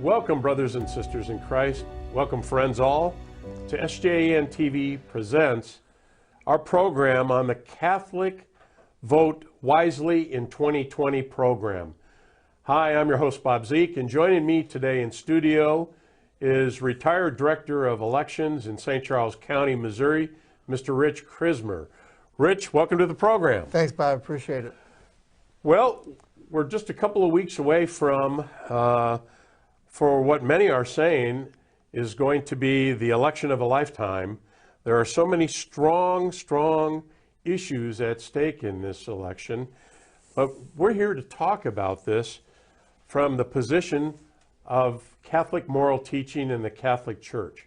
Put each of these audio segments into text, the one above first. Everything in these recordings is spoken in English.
Welcome, brothers and sisters in Christ. Welcome, friends all, to SJAN TV Presents, our program on the Catholic Vote Wisely in 2020 program. Hi, I'm your host, Bob Zeik, and joining me today in studio is retired Director of Elections in St. Charles County, Missouri, Mr. Rich Chrismer. Rich, welcome to the program. Thanks, Bob. Appreciate it. Well, we're just a couple of weeks away from for what many are saying is going to be the election of a lifetime. There are so many strong issues at stake in this election, but we're here to talk about this from the position of Catholic moral teaching in the Catholic Church.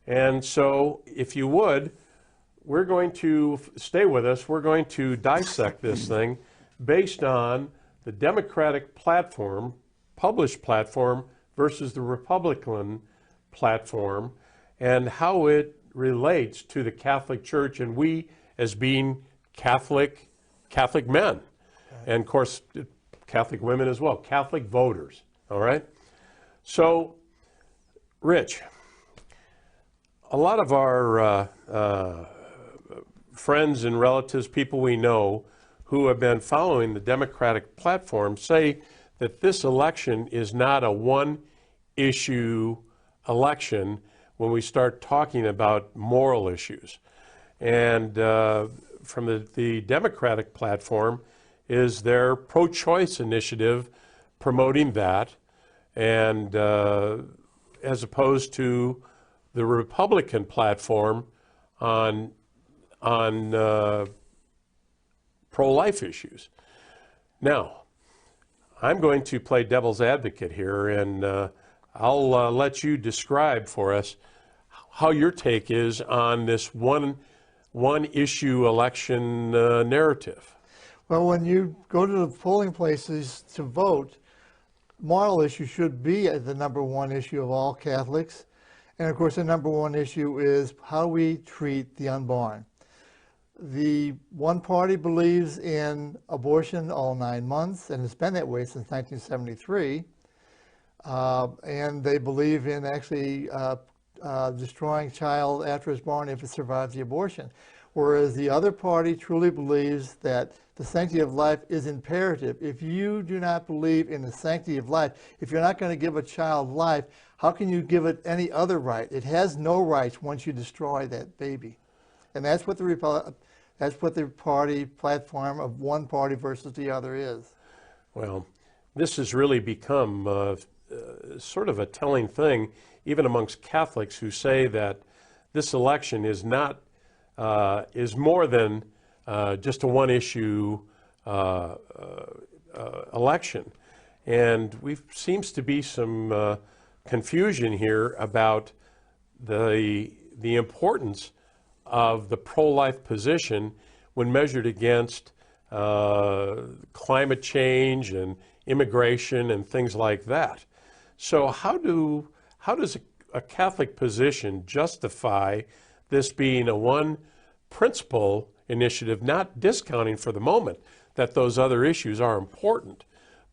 And so, if you would, we're going to stay with us. We're going to dissect this thing based on the Democratic platform, published platform, versus the Republican platform, and how it relates to the Catholic Church and we as being Catholic men, and of course Catholic women as well, Catholic voters. All right. So, Rich, a lot of our friends and relatives, people we know who have been following the Democratic platform, say that this election is not a one-issue election when we start talking about moral issues. And from the Democratic platform is their pro-choice initiative promoting that, and as opposed to the Republican platform on pro-life issues. Now, I'm going to play devil's advocate here, and I'll let you describe for us how your take is on this one issue election narrative. Well, when you go to the polling places to vote, moral issue should be the number one issue of all Catholics. And of course, the number one issue is how we treat the unborn. The one party believes in abortion all 9 months, and it's been that way since 1973. And they believe in actually destroying child after it's born if it survives the abortion. Whereas the other party truly believes that the sanctity of life is imperative. If you do not believe in the sanctity of life, if you're not going to give a child life, how can you give it any other right? It has no rights once you destroy that baby. And that's what the party platform of one party versus the other is. Well, this has really become sort of a telling thing, even amongst Catholics who say that this election is not is more than just a one-issue election, and seems to be some confusion here about the importance of the pro-life position when measured against climate change and immigration and things like that. So how does a Catholic position justify this being a one principle initiative, not discounting for the moment that those other issues are important,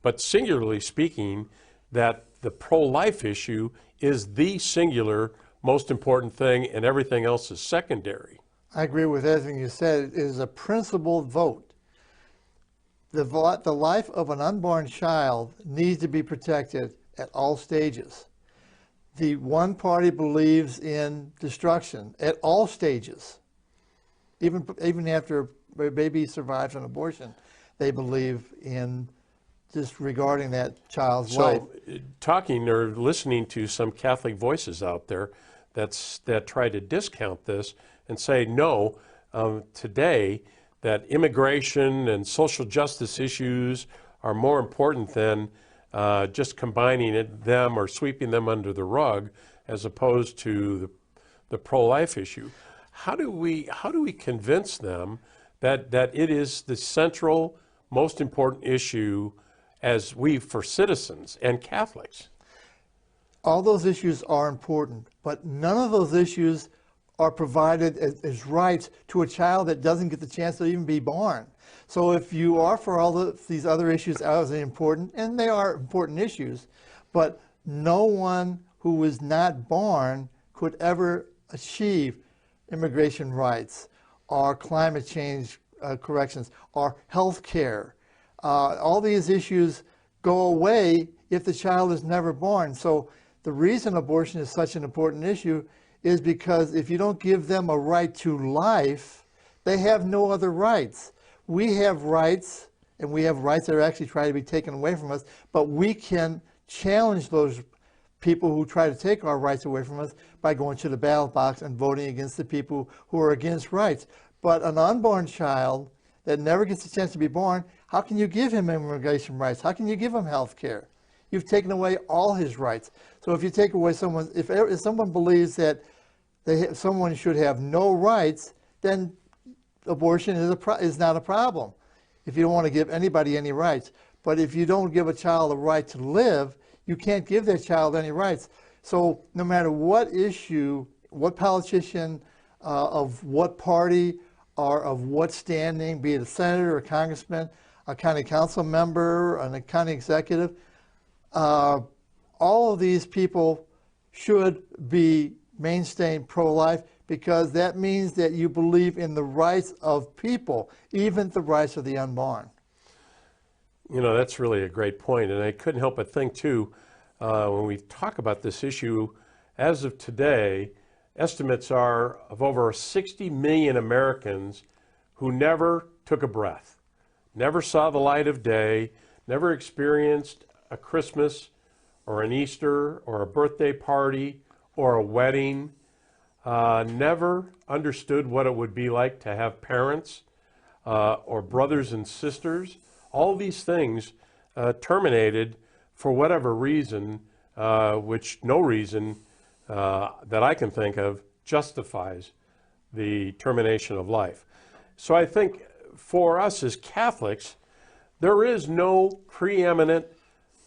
but singularly speaking that the pro-life issue is the singular most important thing and everything else is secondary? I agree with everything you said. It is a principled vote. The life of an unborn child needs to be protected at all stages. The one party believes in destruction at all stages. Even after a baby survives an abortion, they believe in disregarding that child's life. So talking or listening to some Catholic voices out there that try to discount this and say, no, today that immigration and social justice issues are more important than just combining them or sweeping them under the rug, as opposed to the pro-life issue. How do we convince them that it is the central, most important issue for citizens and Catholics? All those issues are important, but none of those issues are provided as rights to a child that doesn't get the chance to even be born. So if you are for all these other issues as important, and they are important issues, but no one who was not born could ever achieve immigration rights or climate change corrections or health care. All these issues go away if the child is never born. So the reason abortion is such an important issue is because if you don't give them a right to life, they have no other rights. We have rights, and we have rights that are actually trying to be taken away from us, but we can challenge those people who try to take our rights away from us by going to the ballot box and voting against the people who are against rights. But an unborn child that never gets a chance to be born, how can you give him immigration rights? How can you give him health care? You've taken away all his rights. So if you take away someone, if someone believes that someone should have no rights, then abortion is not a problem. If you don't want to give anybody any rights. But if you don't give a child a right to live, you can't give that child any rights. So no matter what issue, what politician of what party or of what standing, be it a senator, a congressman, a county council member, a county executive, all of these people should be mainstaying pro-life, because that means that you believe in the rights of people, even the rights of the unborn. You know, that's really a great point, and I couldn't help but think too, when we talk about this issue, as of today, estimates are of over 60 million Americans who never took a breath, never saw the light of day, never experienced a Christmas or an Easter or a birthday party or a wedding, never understood what it would be like to have parents or brothers and sisters. All these things terminated for whatever reason, which no reason that I can think of justifies the termination of life. So I think for us as Catholics, there is no preeminent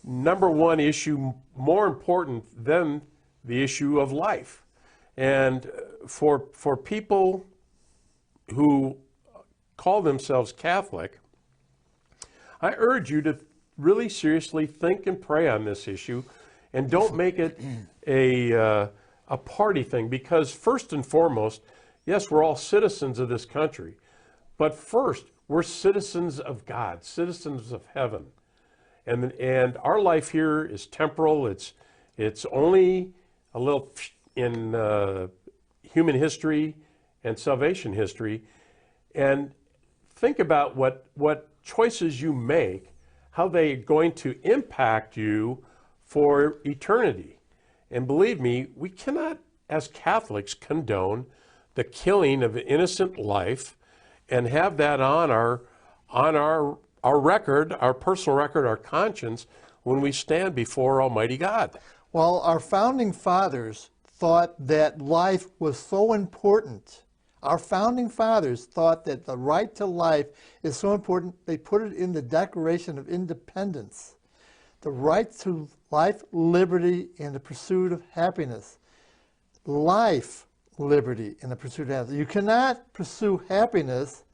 number one issue more important than the issue of life. And for people who call themselves Catholic, I urge you to really seriously think and pray on this issue, and don't make it a party thing, because first and foremost, yes, we're all citizens of this country, but first, we're citizens of God, citizens of heaven. And our life here is temporal. It's only a little in human history and salvation history. And think about what choices you make, how they're going to impact you for eternity. And believe me, we cannot, as Catholics, condone the killing of innocent life and have that on our record, our personal record, our conscience, when we stand before Almighty God. Well, our founding fathers thought that life was so important. Our founding fathers thought that the right to life is so important, they put it in the Declaration of Independence. The right to life, liberty, and the pursuit of happiness. Life, liberty, and the pursuit of happiness. You cannot pursue happiness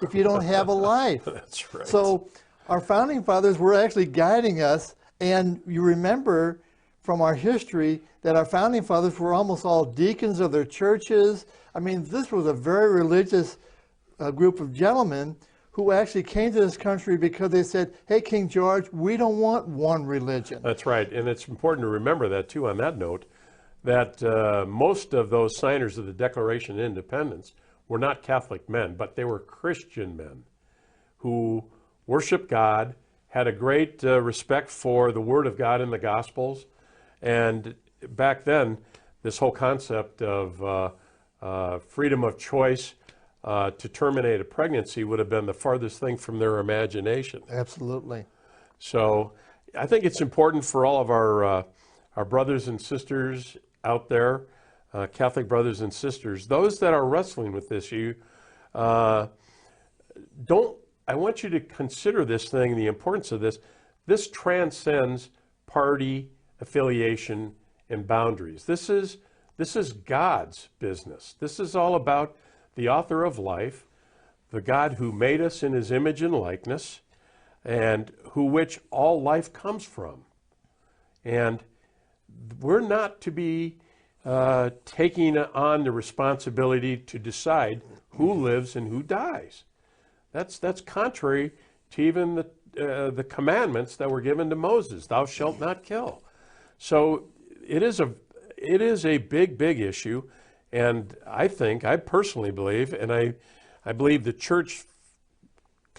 if you don't have a life. That's right. So our founding fathers were actually guiding us, and you remember from our history that our founding fathers were almost all deacons of their churches. I mean, this was a very religious group of gentlemen who actually came to this country because they said, hey, King George, we don't want one religion. That's right, and it's important to remember that too, on that note, that most of those signers of the Declaration of Independence were not Catholic men, but they were Christian men who worshiped God, had a great respect for the Word of God in the Gospels. And back then, this whole concept of freedom of choice to terminate a pregnancy would have been the farthest thing from their imagination. Absolutely. So I think it's important for all of our brothers and sisters out there, Catholic brothers and sisters, those that are wrestling with this issue, I want you to consider this thing, the importance of this. This transcends party affiliation and boundaries. This is God's business. This is all about the author of life, the God who made us in his image and likeness, and which all life comes from. And we're not to be taking on the responsibility to decide who lives and who dies. That's contrary to even the commandments that were given to Moses. Thou shalt not kill. So it is a big issue, and I personally believe, and I believe the church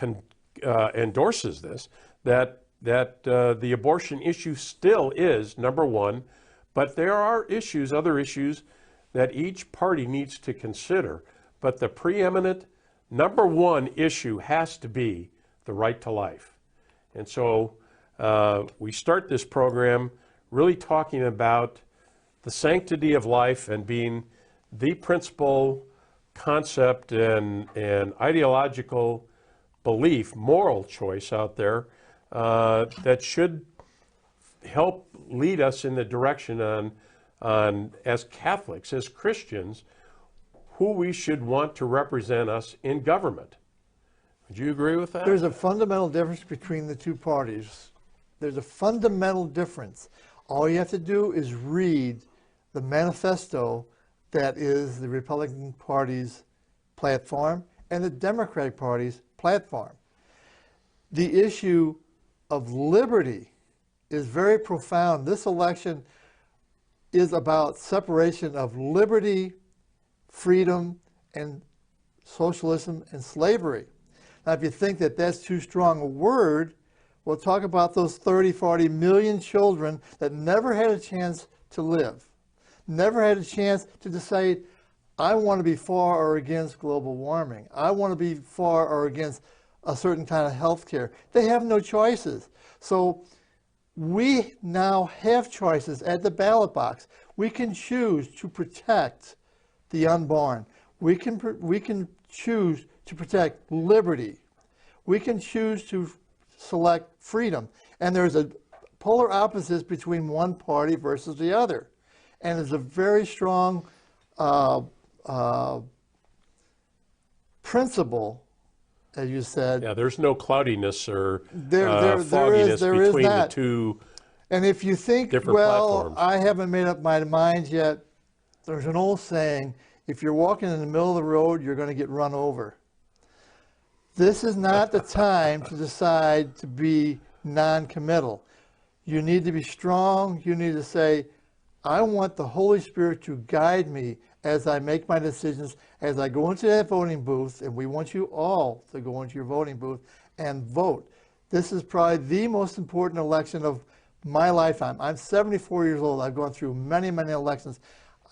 endorses this, that the abortion issue still is number one, but there are other issues that each party needs to consider. But the preeminent number one issue has to be the right to life. And so we start this program really talking about the sanctity of life and being the principal concept and ideological belief, moral choice out there that should help lead us in the direction on as Catholics, as Christians, who we should want to represent us in government. Would you agree with that? There's a fundamental difference between the two parties. There's a fundamental difference. All you have to do is read the manifesto that is the Republican Party's platform and the Democratic Party's platform. The issue of liberty is very profound. This election is about separation of liberty, freedom, and socialism and slavery. Now, if you think that that's too strong a word, we'll talk about those 30, 40 million children that never had a chance to live, never had a chance to decide, I want to be for or against global warming. I want to be for or against a certain kind of health care. They have no choices. So we now have choices at the ballot box. We can choose to protect the unborn. We can choose to protect liberty. We can choose to select freedom. And there's a polar opposites between one party versus the other. And there's a very strong principle, as you said. Yeah, there's no cloudiness or fogginess between the two. And if you think, well, platforms. I haven't made up my mind yet, there's an old saying, if you're walking in the middle of the road, you're going to get run over. This is not the time to decide to be non-committal. You need to be strong. You need to say, I want the Holy Spirit to guide me as I make my decisions, as I go into that voting booth, and we want you all to go into your voting booth and vote. This is probably the most important election of my lifetime. I'm 74 years old. I've gone through many elections.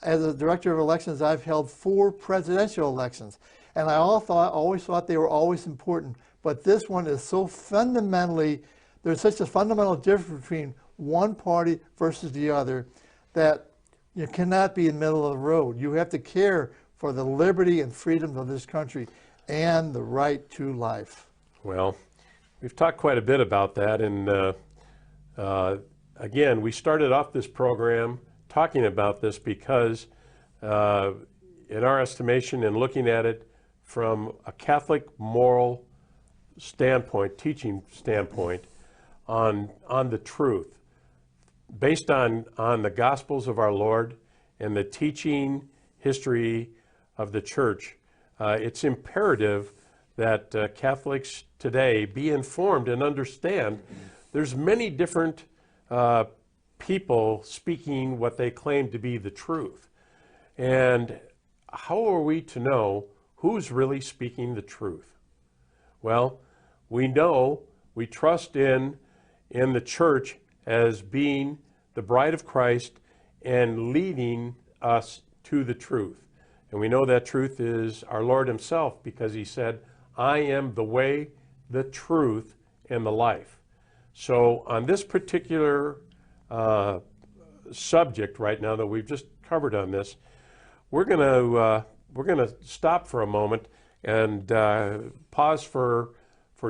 As a director of elections, I've held 4 presidential elections. And I always thought they were always important. But this one is so fundamentally, there's such a fundamental difference between one party versus the other that you cannot be in the middle of the road. You have to care for the liberty and freedom of this country and the right to life. Well, we've talked quite a bit about that. And again, we started off this program talking about this because in our estimation and looking at it from a Catholic moral standpoint, teaching standpoint on the truth, based on the Gospels of our Lord and the teaching history of the Church, it's imperative that Catholics today be informed and understand there's many different people speaking what they claim to be the truth. And how are we to know who's really speaking the truth? Well, we know, we trust in the church as being the bride of Christ and leading us to the truth. And we know that truth is our Lord himself, because he said, I am the way, the truth, and the life. So on this particular subject right now that we've just covered on this, we're gonna stop for a moment and pause for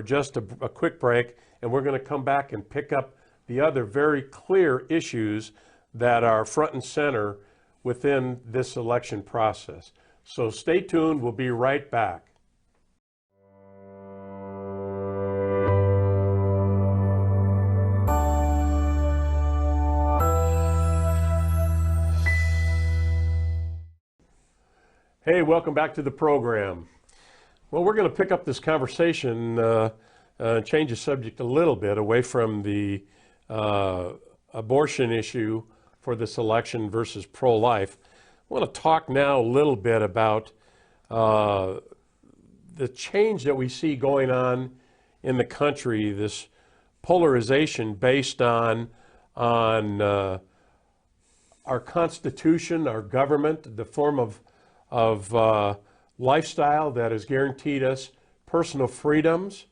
just a quick break, and we're going to come back and pick up the other very clear issues that are front and center within this election process. So stay tuned. We'll be right back. Hey, welcome back to the program. Well, we're going to pick up this conversation, change the subject a little bit away from the abortion issue for this election versus pro-life. I want to talk now a little bit about the change that we see going on in the country, this polarization based on our Constitution, our government, the form of lifestyle that has guaranteed us personal freedoms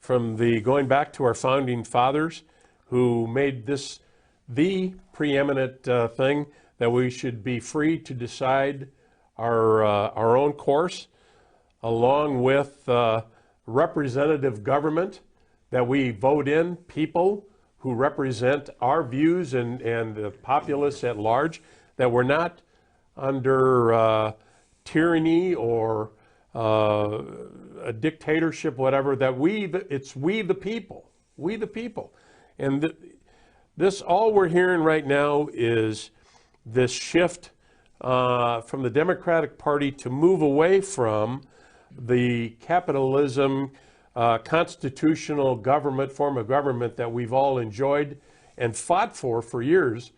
from going back to our founding fathers who made this the preeminent thing that we should be free to decide our own course, along with representative government that we vote in, people who represent our views and the populace at large, that we're not under tyranny or a dictatorship, whatever, that it's we the people. And this, all we're hearing right now is this shift from the Democratic Party to move away from the capitalism, constitutional government, form of government that we've all enjoyed and fought for years.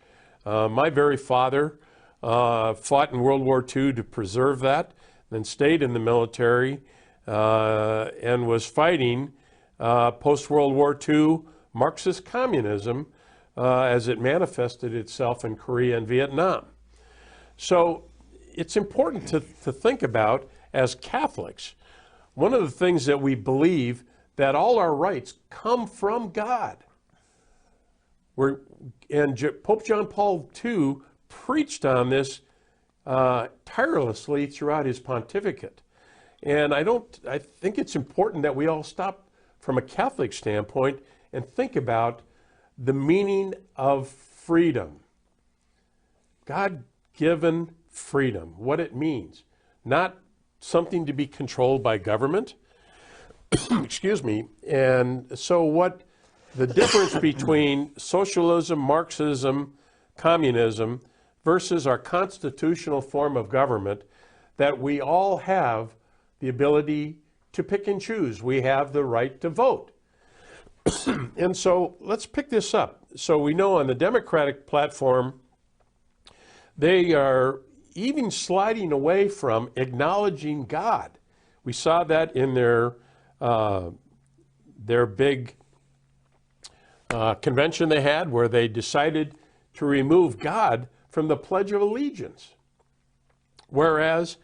My very father fought in World War II to preserve that, then stayed in the military and was fighting post-World War II Marxist communism as it manifested itself in Korea and Vietnam. So it's important to think about, as Catholics, one of the things that we believe, that all our rights come from God. Pope John Paul II preached on this tirelessly throughout his pontificate. And I think it's important that we all stop from a Catholic standpoint and think about the meaning of freedom. God-given freedom, what it means. Not something to be controlled by government. Excuse me. And so what the difference between socialism, Marxism, communism versus our constitutional form of government, that we all have the ability to pick and choose. We have the right to vote. And so let's pick this up. So we know on the Democratic platform, they are even sliding away from acknowledging God. We saw that in their big convention they had, where they decided to remove God from the Pledge of Allegiance. Whereas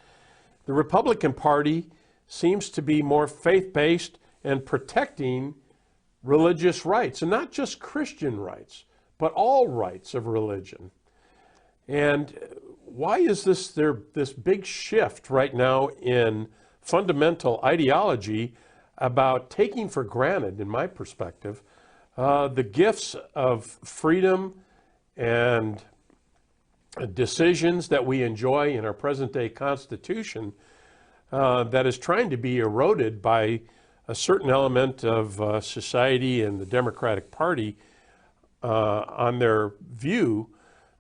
the Republican Party seems to be more faith-based and protecting religious rights, and not just Christian rights, but all rights of religion. And why is this big shift right now in fundamental ideology about taking for granted, in my perspective, the gifts of freedom and decisions that we enjoy in our present-day Constitution that is trying to be eroded by a certain element of society and the Democratic Party on their view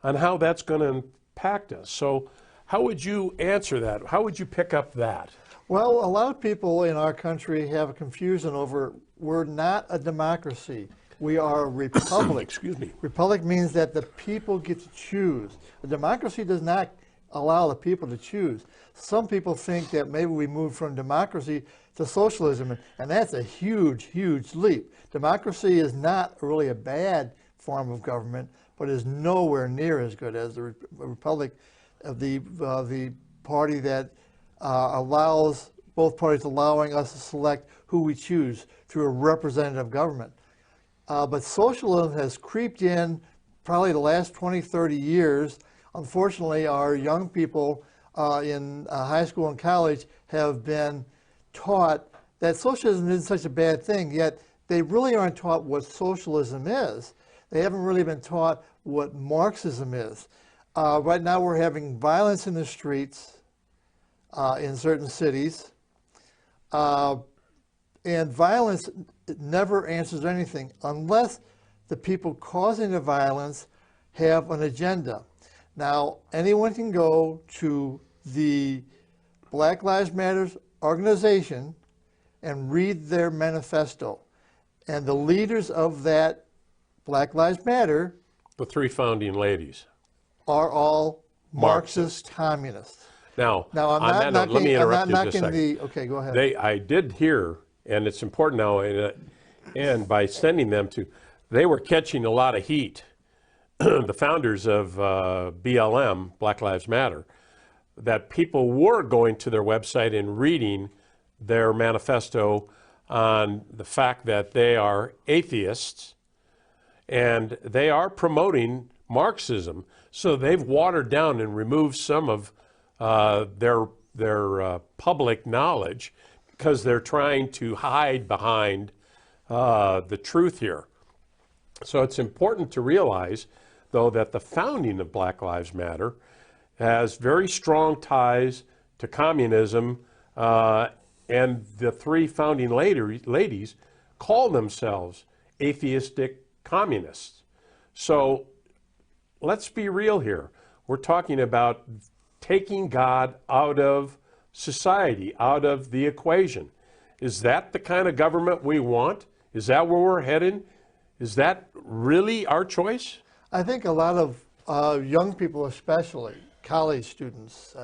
on how that's going to impact us. So how would you answer that? How would you pick up that? Well, a lot of people in our country have a confusion over, we're not a democracy. We are a republic. Excuse me. Republic means that the people get to choose. A democracy does not allow the people to choose. Some people think that maybe we moved from democracy to socialism, and that's a huge, huge leap. Democracy is not really a bad form of government, but is nowhere near as good as the republic of the party that allows, both parties allowing us to select who we choose through a representative government. But socialism has creeped in probably the last 20, 30 years. Unfortunately, our young people in high school and college have been taught that socialism isn't such a bad thing, yet they really aren't taught what socialism is. They haven't really been taught what Marxism is. Right now we're having violence in the streets in certain cities, and violence never answers anything unless the people causing the violence have an agenda. Now, anyone can go to the Black Lives Matter's organization and read their manifesto. And the leaders of that Black Lives Matter, The three founding ladies, are all Marxist communists. Now, Now, I'm on not that note, knocking, let me I'm interrupt not you just a knocking second. okay, go ahead. I did hear, and it's important now, and by sending them to, they were catching a lot of heat. The founders of BLM, Black Lives Matter, that people were going to their website and reading their manifesto on the fact that they are atheists and they are promoting Marxism. So they've watered down and removed some of their public knowledge because they're trying to hide behind the truth here. So it's important to realize, though, that the founding of Black Lives Matter has very strong ties to communism, and the three founding ladies call themselves atheistic communists. So let's be real here. We're talking about taking God out of society, out of the equation. Is that the kind of government we want? Is that where we're headed? Is that really our choice? I think a lot of young people, especially college students,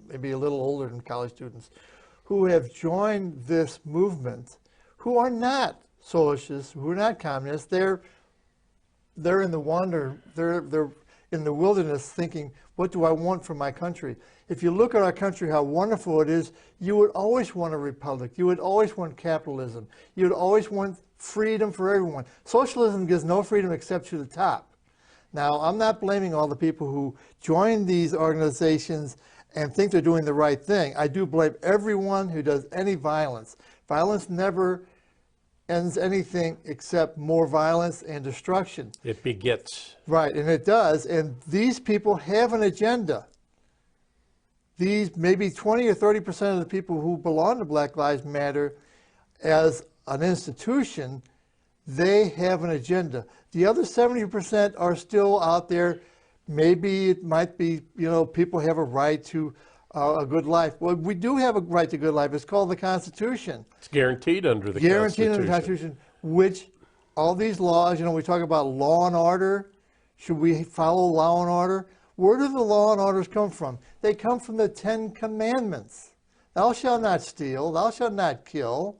maybe a little older than college students, who have joined this movement, who are not socialists, who are not communists, they're in the wander, they're in the wilderness thinking, what do I want for my country? If you look at our country, how wonderful it is, you would always want a republic. You would always want capitalism. You would always want freedom for everyone. Socialism gives no freedom except to the top. Now, I'm not blaming all the people who join these organizations and think they're doing the right thing. I do blame everyone who does any violence. Violence never ends anything except more violence and destruction. It begets. Right, and it does. And these people have an agenda. These maybe 20 or 30% of the people who belong to Black Lives Matter as an institution, they have an agenda. The other 70% are still out there. Maybe it might be, people have a right to a good life. Well, we do have a right to good life. It's called the Constitution. It's guaranteed under the Guaranteed Constitution. under the Constitution, which all these laws, we talk about law and order. Should we follow law and order? Where do the law and orders come from? They come from the 10 Commandments. Thou shalt not steal. Thou shalt not kill.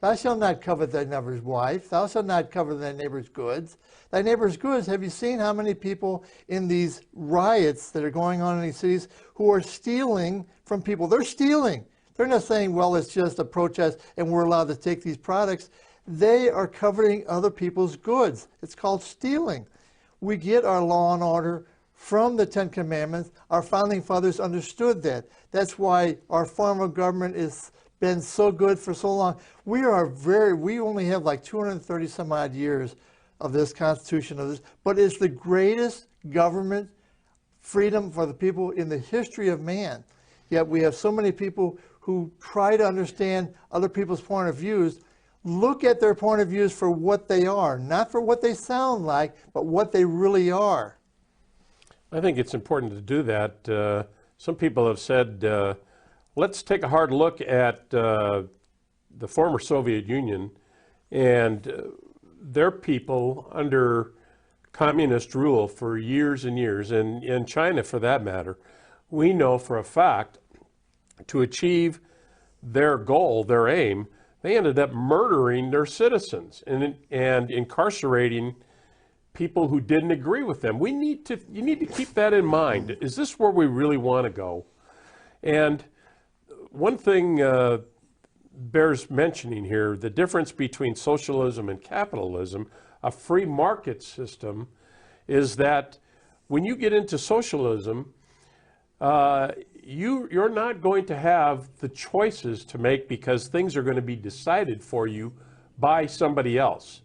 Thou shalt not covet thy neighbor's wife. Thou shalt not covet thy neighbor's goods. Thy neighbor's goods, have you seen how many people in these riots that are going on in these cities who are stealing from people? They're stealing. They're not saying, well, it's just a protest and we're allowed to take these products. They are coveting other people's goods. It's called stealing. We get our law and order from the 10 Commandments. Our founding fathers understood that. That's why our form of government has been so good for so long. We only have like 230 some odd years of this Constitution, but it's the greatest government freedom for the people in the history of man. Yet we have so many people who try to understand other people's point of views, look at their point of views for what they are, not for what they sound like, but what they really are. I think it's important to do that. Some people have said, let's take a hard look at the former Soviet Union and their people under communist rule for years and years, and in China for that matter. We know for a fact to achieve their goal, their aim, they ended up murdering their citizens and incarcerating people who didn't agree with them. You need to keep that in mind. Is this where we really want to go? And one thing bears mentioning here, the difference between socialism and capitalism, a free market system, is that when you get into socialism, you're not going to have the choices to make because things are going to be decided for you by somebody else.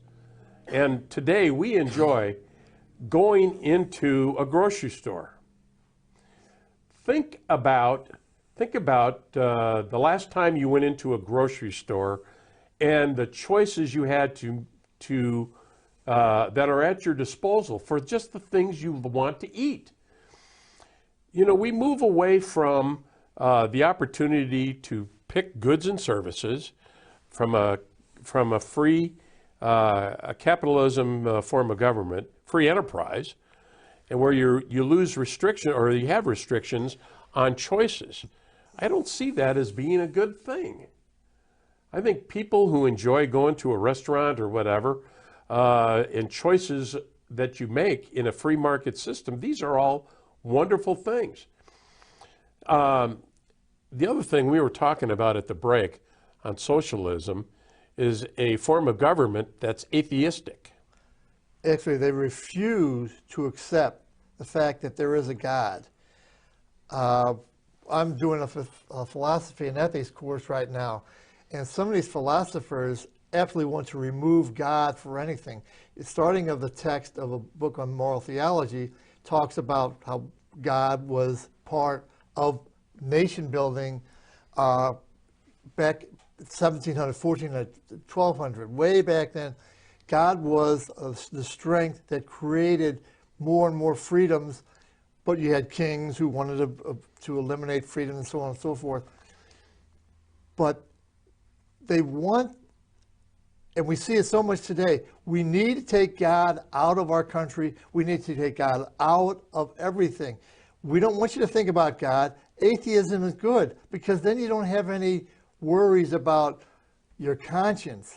And today we enjoy going into a grocery store. Think about the last time you went into a grocery store and the choices you had that are at your disposal for just the things you want to eat. We move away from the opportunity to pick goods and services from a free a capitalism form of government, free enterprise, and where you lose restriction or you have restrictions on choices. I don't see that as being a good thing. I think people who enjoy going to a restaurant or whatever, and choices that you make in a free market system, these are all wonderful things. The other thing we were talking about at the break on socialism is a form of government that's atheistic. Actually, they refuse to accept the fact that there is a God. I'm doing a philosophy and ethics course right now, and some of these philosophers absolutely want to remove God for anything. Starting of the text of a book on moral theology talks about how God was part of nation building back 1700, 1400, 1200, way back then. God was the strength that created more and more freedoms, but you had kings who wanted to eliminate freedom and so on and so forth. But they want, and we see it so much today, we need to take God out of our country. We need to take God out of everything. We don't want you to think about God. Atheism is good because then you don't have any worries about your conscience.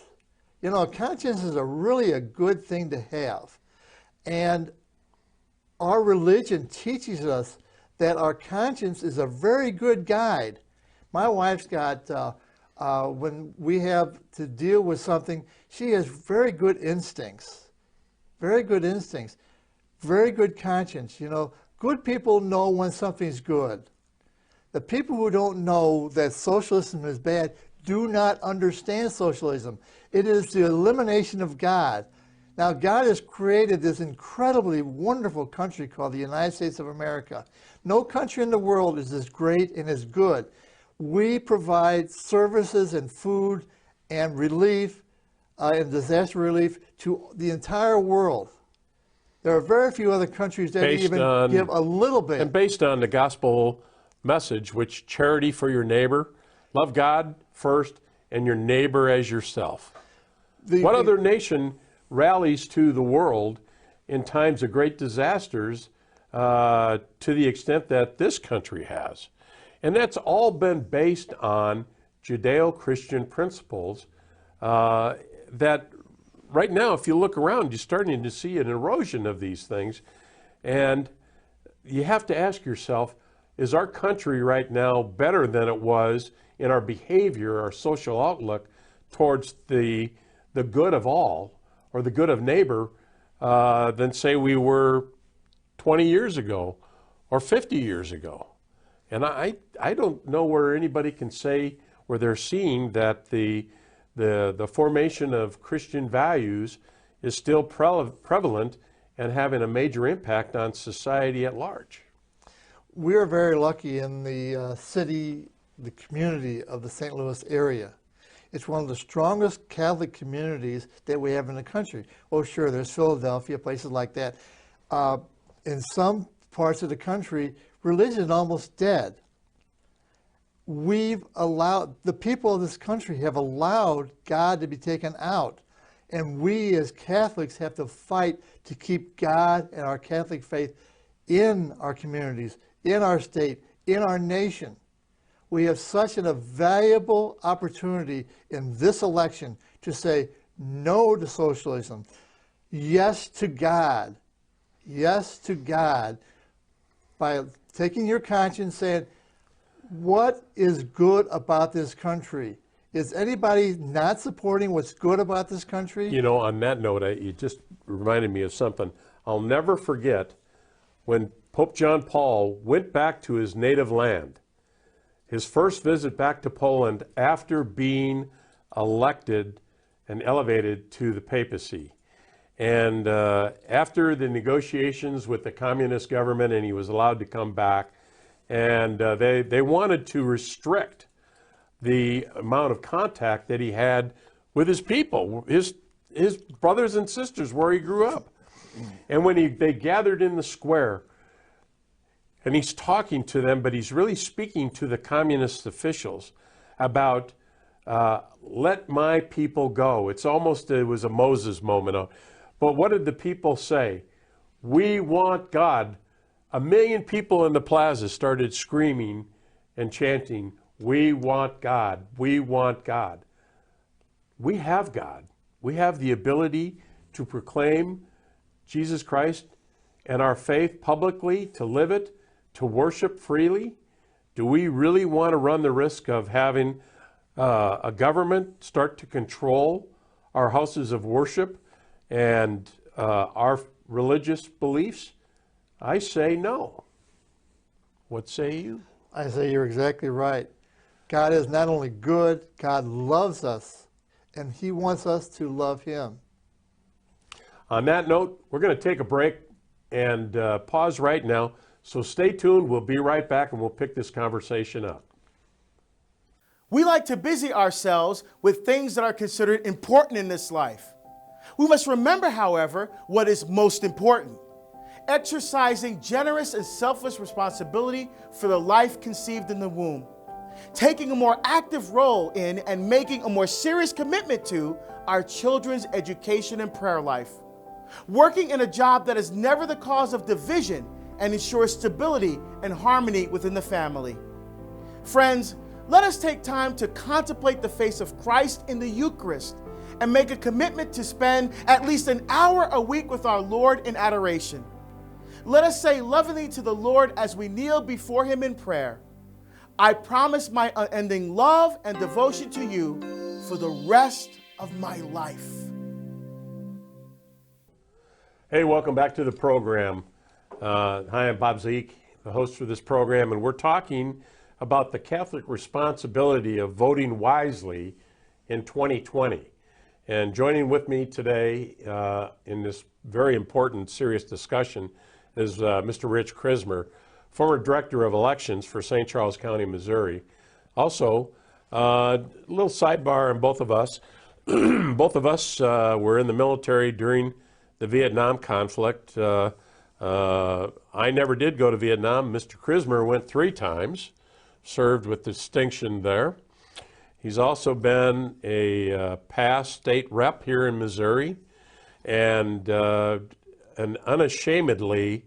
You know, conscience is really a good thing to have. And our religion teaches us that our conscience is a very good guide. My wife's got, when we have to deal with something, she has very good instincts. Very good instincts. Very good conscience. You know, good people know when something's good. The people who don't know that socialism is bad do not understand socialism. It is the elimination of God. Now, God has created this incredibly wonderful country called the United States of America. No country in the world is as great and as good. We provide services and food and relief and disaster relief to the entire world. There are very few other countries that even give a little bit. And based on the gospel message, which charity for your neighbor, love God first and your neighbor as yourself. What other nation rallies to the world in times of great disasters to the extent that this country has? And that's all been based on Judeo-Christian principles that right now, if you look around, you're starting to see an erosion of these things. And you have to ask yourself, is our country right now better than it was in our behavior, our social outlook towards the good of all, or the good of neighbor, than say we were 20 years ago or 50 years ago? And I don't know where anybody can say where they're seeing that the formation of Christian values is still prevalent and having a major impact on society at large. We're very lucky in the city, the community of the St. Louis area. It's one of the strongest Catholic communities that we have in the country. Oh, sure, there's Philadelphia, places like that. In some parts of the country, religion is almost dead. We've allowed, the people of this country have allowed God to be taken out. And we as Catholics have to fight to keep God and our Catholic faith in our communities, in our state, in our nation. We have such a valuable opportunity in this election to say no to socialism, yes to God, yes to God, by taking your conscience, saying, what is good about this country? Is anybody not supporting what's good about this country? You know, on that note, you just reminded me of something. I'll never forget when Pope John Paul went back to his native land, his first visit back to Poland after being elected and elevated to the papacy. And after the negotiations with the communist government, and he was allowed to come back, and they wanted to restrict the amount of contact that he had with his people, his brothers and sisters where he grew up. And when they gathered in the square, and he's talking to them, but he's really speaking to the communist officials about let my people go. It was a Moses moment. But what did the people say? We want God. 1 million people in the plaza started screaming and chanting, we want God, we want God. We have God. We have the ability to proclaim Jesus Christ and our faith publicly, to live it, to worship freely. Do we really want to run the risk of having a government start to control our houses of worship and our religious beliefs? I say no. What say you? I say you're exactly right. God is not only good, God loves us, and he wants us to love him. On that note, we're going to take a break and pause right now. So stay tuned. We'll be right back and we'll pick this conversation up. We like to busy ourselves with things that are considered important in this life. We must remember, however, what is most important: exercising generous and selfless responsibility for the life conceived in the womb, taking a more active role in and making a more serious commitment to our children's education and prayer life, working in a job that is never the cause of division and ensures stability and harmony within the family. Friends, let us take time to contemplate the face of Christ in the Eucharist and make a commitment to spend at least an hour a week with our Lord in adoration. Let us say lovingly to the Lord as we kneel before him in prayer, I promise my unending love and devotion to you for the rest of my life. Hey, welcome back to the program. Hi, I'm Bob Zeik, the host for this program, and we're talking about the Catholic responsibility of voting wisely in 2020. And joining with me today in this very important, serious discussion is Mr. Rich Chrismer, former Director of Elections for St. Charles County, Missouri. Also, a little sidebar on both of us. Both of us were in the military during the Vietnam conflict. I never did go to Vietnam. Mr. Chrismer went 3 times, served with distinction there. He's also been a past state rep here in Missouri and an unashamedly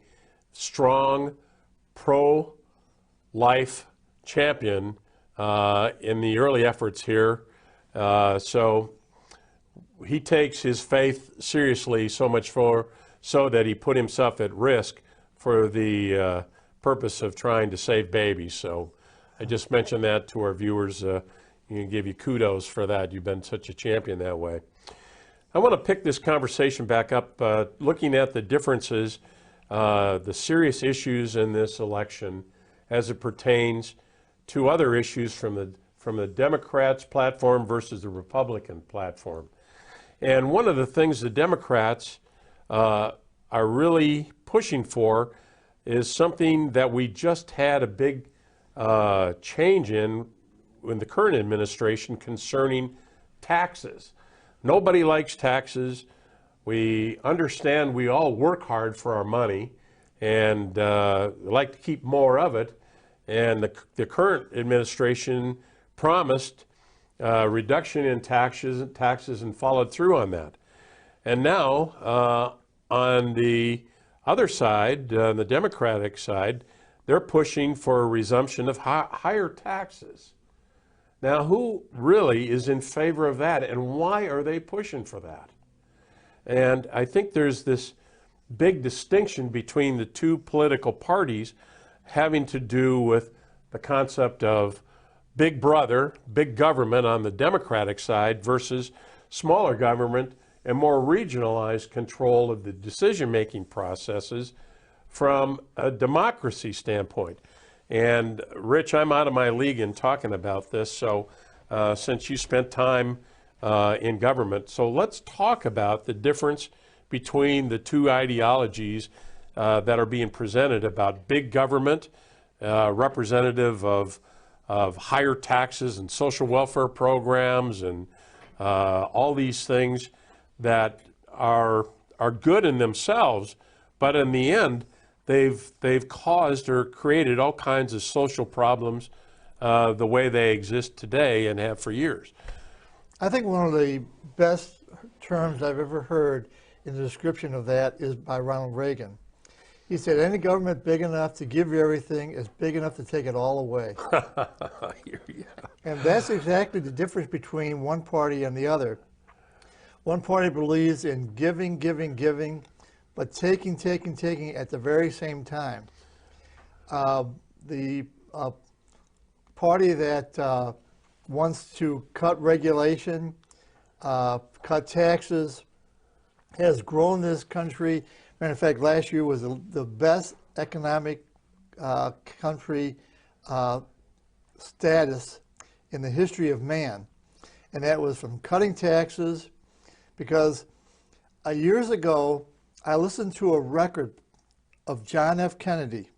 strong pro-life champion in the early efforts here. So he takes his faith seriously, so much so that he put himself at risk for the purpose of trying to save babies. So I just mentioned that to our viewers. Give you kudos for that. You've been such a champion that way. I want to pick this conversation back up, looking at the differences, the serious issues in this election as it pertains to other issues from the Democrats' platform versus the Republican platform. And one of the things the Democrats are really pushing for is something that we just had a big change in the current administration concerning taxes. Nobody likes taxes. We understand we all work hard for our money and like to keep more of it. And the current administration promised reduction in taxes and followed through on that. And now on the other side, the Democratic side, they're pushing for a resumption of higher taxes. Now, who really is in favor of that, and why are they pushing for that? And I think there's this big distinction between the two political parties having to do with the concept of big brother, big government on the Democratic side versus smaller government and more regionalized control of the decision-making processes from a democracy standpoint. And Rich, I'm out of my league in talking about this, so since you spent time in government, so let's talk about the difference between the two ideologies that are being presented about big government, representative of higher taxes and social welfare programs and all these things that are good in themselves, but in the end, they've caused or created all kinds of social problems the way they exist today and have for years. I think one of the best terms I've ever heard in the description of that is by Ronald Reagan. He said, any government big enough to give you everything is big enough to take it all away. Yeah. And that's exactly the difference between one party and the other. One party believes in giving, giving, giving, but taking, taking, taking at the very same time. The party that wants to cut regulation, cut taxes, has grown this country. Matter of fact, last year was the best economic country status in the history of man. And that was from cutting taxes, because years ago, I listened to a record of John F. Kennedy,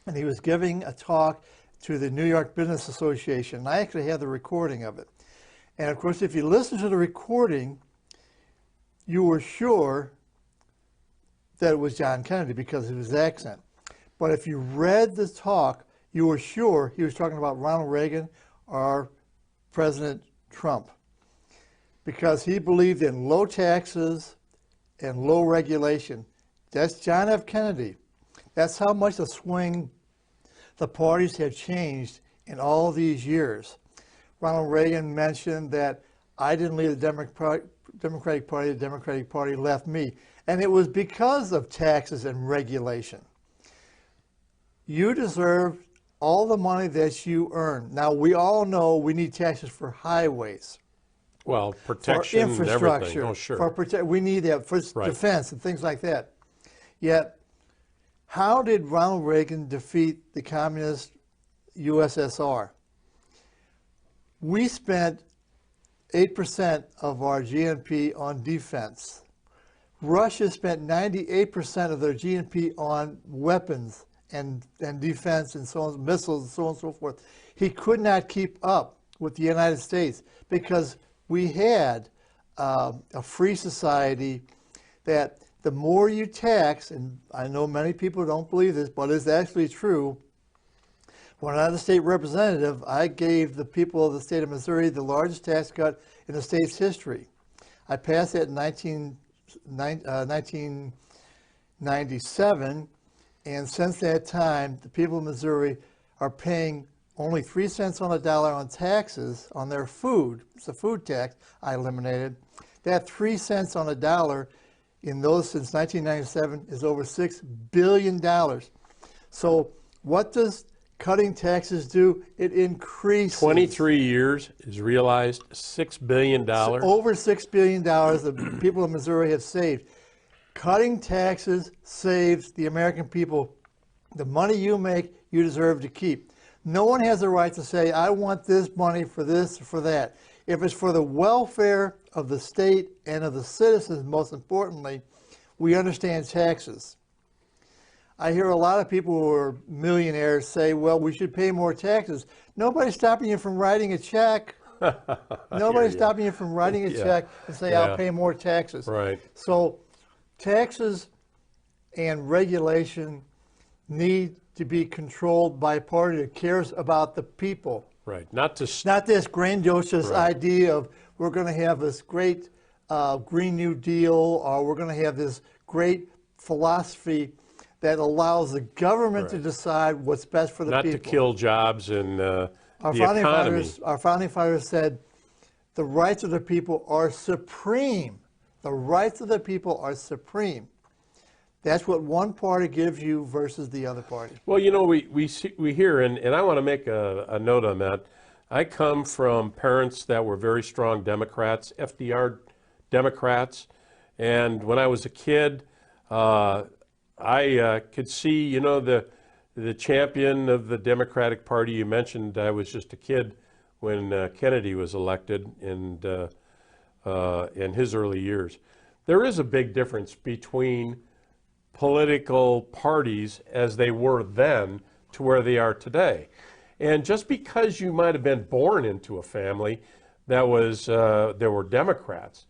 and he was giving a talk to the New York Business Association. And I actually have the recording of it. And of course, if you listen to the recording, you were sure that it was John Kennedy because of his accent. But if you read the talk, you were sure he was talking about Ronald Reagan or President Trump, because he believed in low taxes and low regulation. That's John F. Kennedy. That's how much the swing the parties have changed in all these years. Ronald Reagan mentioned that I didn't leave the Democratic Party, the Democratic Party left me. And it was because of taxes and regulation. You deserve all the money that you earn. Now, we all know we need taxes for highways. Well, protection, for infrastructure, and everything. Oh, sure. We need that for defense and things like that. Yet, how did Ronald Reagan defeat the communist USSR? We spent 8% of our GNP on defense. Russia spent 98% of their GNP on weapons and defense and so on, missiles and so on and so forth. He could not keep up with the United States because we had a free society that the more you tax, and I know many people don't believe this, but it's actually true. When I was a state representative, I gave the people of the state of Missouri the largest tax cut in the state's history. I passed that in 1997, and since that time, the people of Missouri are paying only 3 cents on the dollar on taxes on their food. It's a food tax I eliminated. That 3 cents on a dollar in those since 1997 is over $6 billion. So what does cutting taxes do? It increases. 23 years is realized $6 billion. So over $6 billion the people of Missouri have saved. Cutting taxes saves the American people. The money you make, you deserve to keep. No one has the right to say, I want this money for this or for that. If it's for the welfare of the state and of the citizens, most importantly, we understand taxes. I hear a lot of people who are millionaires say, well, we should pay more taxes. Nobody's stopping you from writing a check. Nobody's stopping you from writing a check and say, I'll pay more taxes. Right. So taxes and regulation need to be controlled by a party that cares about the people. Right. Not this grandiose idea of we're going to have this great Green New Deal, or we're going to have this great philosophy that allows the government to decide what's best for the people. Not to kill jobs and the economy. Our founding fathers said the rights of the people are supreme. The rights of the people are supreme. That's what one party gives you versus the other party. Well, you know, we hear, and I want to make a note on that. I come from parents that were very strong Democrats, FDR Democrats, and when I was a kid, I could see, you know, the champion of the Democratic Party. You mentioned I was just a kid when Kennedy was elected in his early years. There is a big difference between political parties as they were then to where they are today. And just because you might have been born into a family that was there were Democrats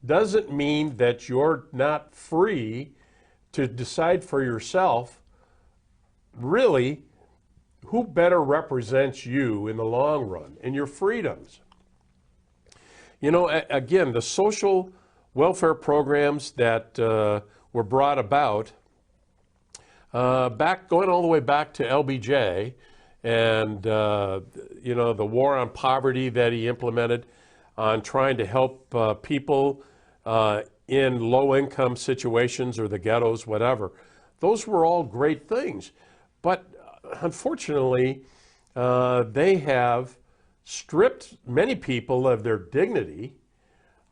doesn't mean that you're not free to decide for yourself, really, who better represents you in the long run and your freedoms. You know, again, the social welfare programs that were brought about, going all the way back to LBJ, and you know, the war on poverty that he implemented on trying to help people in low-income situations or the ghettos, whatever. Those were all great things. But unfortunately, they have stripped many people of their dignity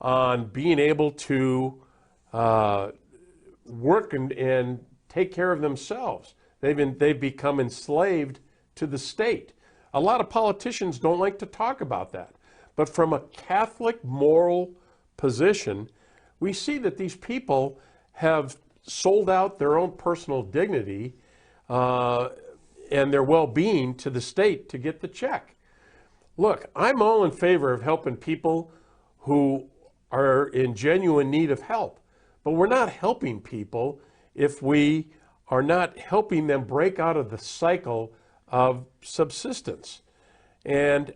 on being able to work and take care of themselves. They've become enslaved to the state. A lot of politicians don't like to talk about that. But from a Catholic moral position, we see that these people have sold out their own personal dignity and their well-being to the state to get the check. Look, I'm all in favor of helping people who are in genuine need of help, but we're not helping people if we are not helping them break out of the cycle of subsistence. And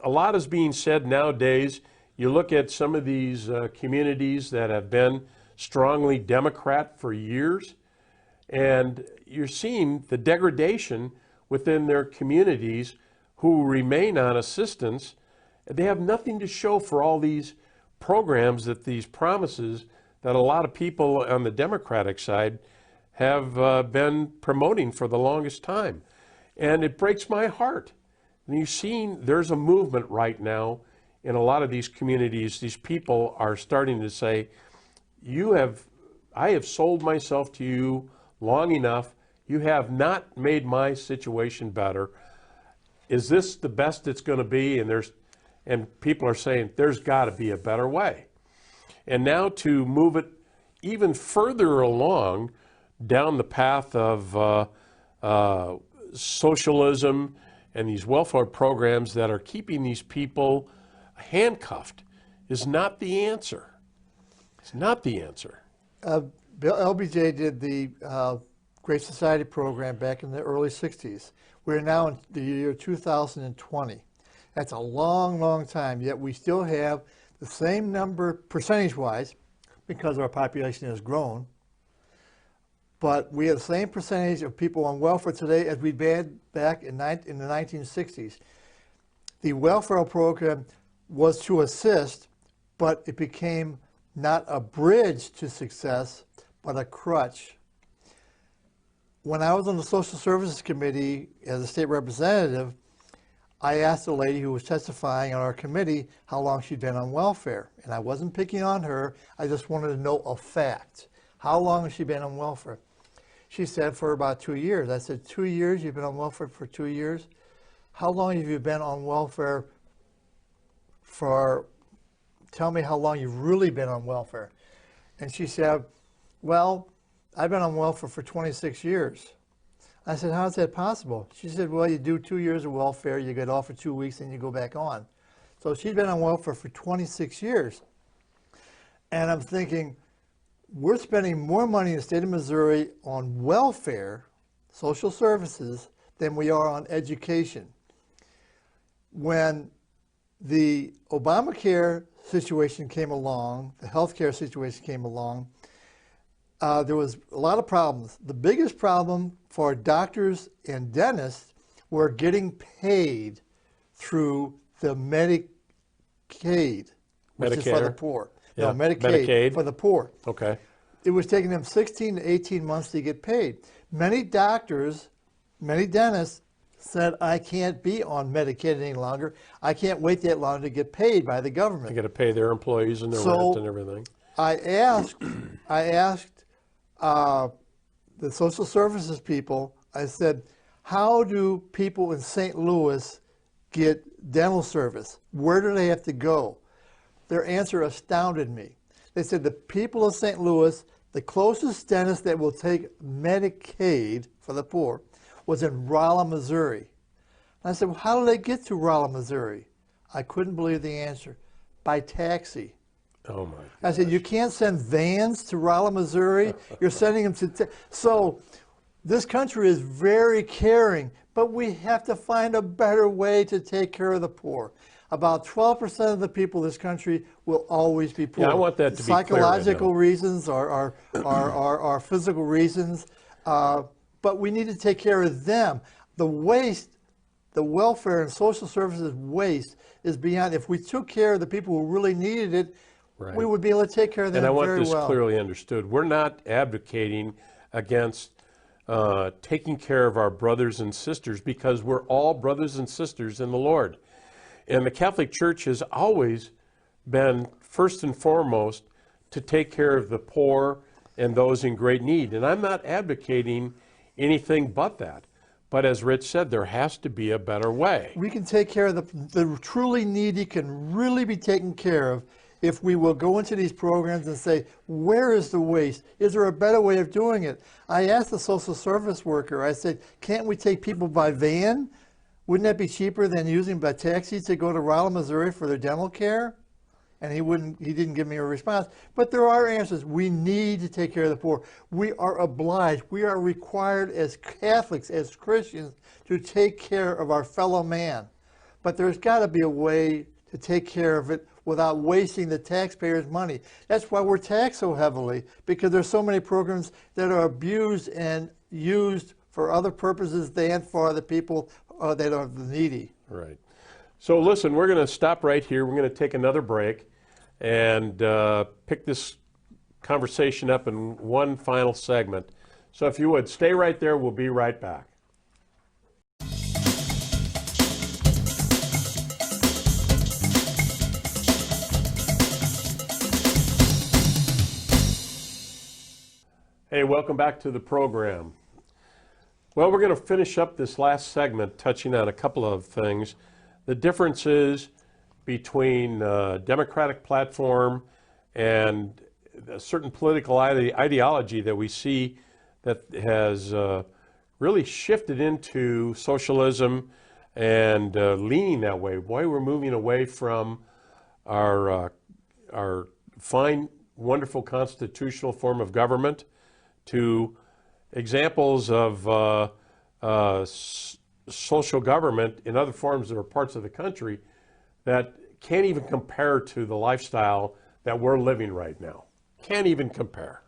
a lot is being said nowadays. You look at some of these communities that have been strongly Democrat for years, and you're seeing the degradation within their communities who remain on assistance. They have nothing to show for all these programs, that these promises that a lot of people on the Democratic side have been promoting for the longest time. And it breaks my heart. And you've seen there's a movement right now in a lot of these communities. These people are starting to say, I have sold myself to you long enough. You have not made my situation better. Is this the best it's going to be? And people are saying there's got to be a better way. And now to move it even further along down the path of socialism and these welfare programs that are keeping these people handcuffed is not the answer. It's not the answer. LBJ did the Great Society program back in the early 60s. We're now in the year 2020. That's a long, long time, yet we still have the same number percentage-wise, because our population has grown, but we have the same percentage of people on welfare today as we had back in the 1960s. The welfare program was to assist, but it became not a bridge to success, but a crutch. When I was on the Social Services Committee as a state representative, I asked a lady who was testifying on our committee how long she'd been on welfare. And I wasn't picking on her, I just wanted to know a fact. How long has she been on welfare? She said for about 2 years. I said, 2 years? You've been on welfare for 2 years? How long have you been on welfare for, tell me how long you've really been on welfare. And she said, well, I've been on welfare for 26 years. I said, how is that possible? She said, well, you do 2 years of welfare, you get off for 2 weeks, and you go back on. So she'd been on welfare for 26 years. And I'm thinking, we're spending more money in the state of Missouri on welfare, social services, than we are on education. When the Obamacare situation came along, the healthcare situation came along, there was a lot of problems. The biggest problem for doctors and dentists were getting paid through the Medicaid, which is for the poor. Yeah. No, Medicaid for the poor. Okay. It was taking them 16 to 18 months to get paid. Many doctors, many dentists said, I can't be on Medicaid any longer. I can't wait that long to get paid by the government. They got to pay their employees and their rent and everything. I asked the social services people, I said, how do people in St. Louis get dental service? Where do they have to go? Their answer astounded me. They said the people of St. Louis, the closest dentist that will take Medicaid for the poor was in Rolla, Missouri. And I said, well, how do they get to Rolla, Missouri? I couldn't believe the answer. By taxi. Oh my. I said, you can't send vans to Rolla, Missouri. You're sending them to. So this country is very caring, but we have to find a better way to take care of the poor. About 12% of the people in this country will always be poor. Yeah, I want that to be clear. Psychological reasons or physical reasons, but we need to take care of them. The waste, the welfare and social services waste is beyond. If we took care of the people who really needed it, Right. we would be able to take care of them And I want very this well. clearly understood. We're not advocating against taking care of our brothers and sisters, because we're all brothers and sisters in the Lord. And the Catholic Church has always been first and foremost to take care of the poor and those in great need. And I'm not advocating anything but that. But as Rich said, there has to be a better way. We can take care of the truly needy can really be taken care of if we will go into these programs and say, where is the waste? Is there a better way of doing it? I asked the social service worker, I said, can't we take people by van? Wouldn't that be cheaper than using a taxi to go to Rolla, Missouri for their dental care? And he didn't give me a response. But there are answers. We need to take care of the poor. We are obliged, we are required as Catholics, as Christians, to take care of our fellow man. But there's got to be a way to take care of it without wasting the taxpayers' money. That's why we're taxed so heavily, because there's so many programs that are abused and used for other purposes than for the people that are the needy. Right. So listen, we're going to stop right here. We're going to take another break and pick this conversation up in one final segment. So if you would, stay right there. We'll be right back. Hey, welcome back to the program. Well, we're going to finish up this last segment touching on a couple of things. The differences between Democratic platform and a certain political ideology that we see that has really shifted into socialism and leaning that way. Boy, we're moving away from our fine, wonderful constitutional form of government to examples of social government in other forms or parts of the country that can't even compare to the lifestyle that we're living right now. Can't even compare.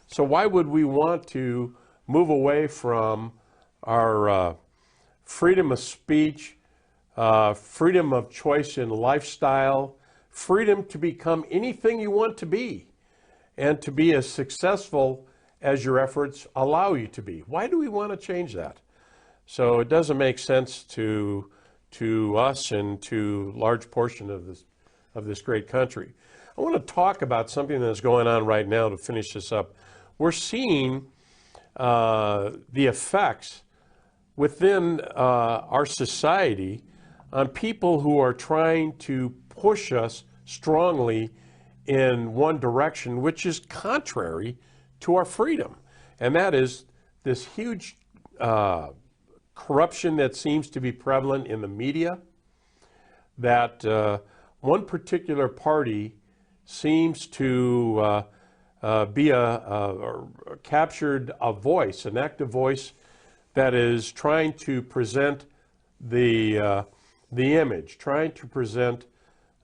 So why would we want to move away from our freedom of speech, freedom of choice in lifestyle, freedom to become anything you want to be, and to be as successful as your efforts allow you to be? Why do we want to change that? So it doesn't make sense to us and to a large portion of this great country. I want to talk about something that's going on right now to finish this up. We're seeing the effects within our society on people who are trying to push us strongly in one direction, which is contrary to our freedom. And that is this huge corruption that seems to be prevalent in the media, that one particular party seems to be captured a voice, an active voice that is trying to present the image, trying to present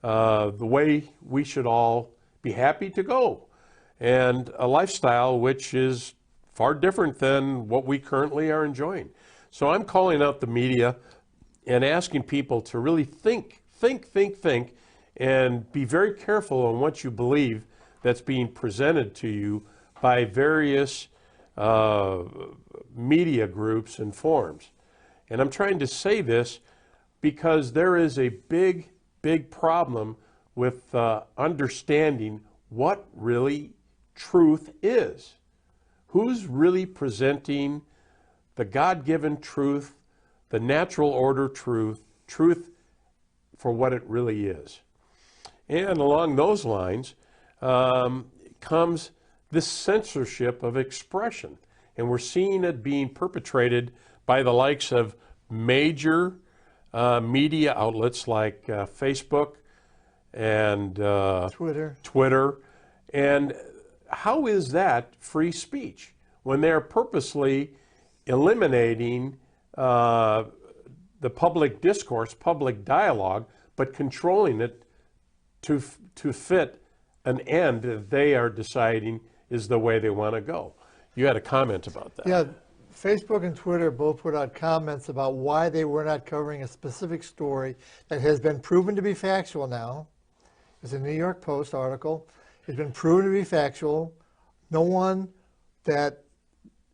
the way we should all be happy to go, and a lifestyle which is far different than what we currently are enjoying. So I'm calling out the media and asking people to really think, and be very careful on what you believe that's being presented to you by various media groups and forms. And I'm trying to say this because there is a big problem with understanding what really truth is. Who's really presenting the God-given truth, the natural order truth for what it really is? And along those lines comes this censorship of expression. And we're seeing it being perpetrated by the likes of major media outlets like Facebook and Twitter. And how is that free speech when they're purposely eliminating the public discourse, public dialogue, but controlling it to fit an end that they are deciding is the way they want to go? You had a comment about that. Yeah, Facebook and Twitter both put out comments about why they were not covering a specific story that has been proven to be factual now. It's a New York Post article. It's been proven to be factual. No one that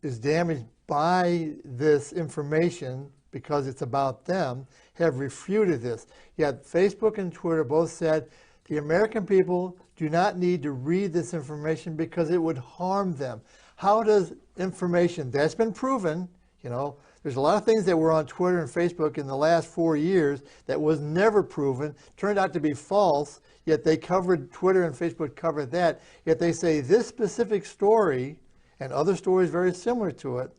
is damaged by this information, because it's about them, have refuted this. Yet Facebook and Twitter both said the American people do not need to read this information because it would harm them. How does information that's been proven, you know, there's a lot of things that were on Twitter and Facebook in the last 4 years that was never proven, turned out to be false, yet they covered, Twitter and Facebook covered that, yet they say this specific story, and other stories very similar to it,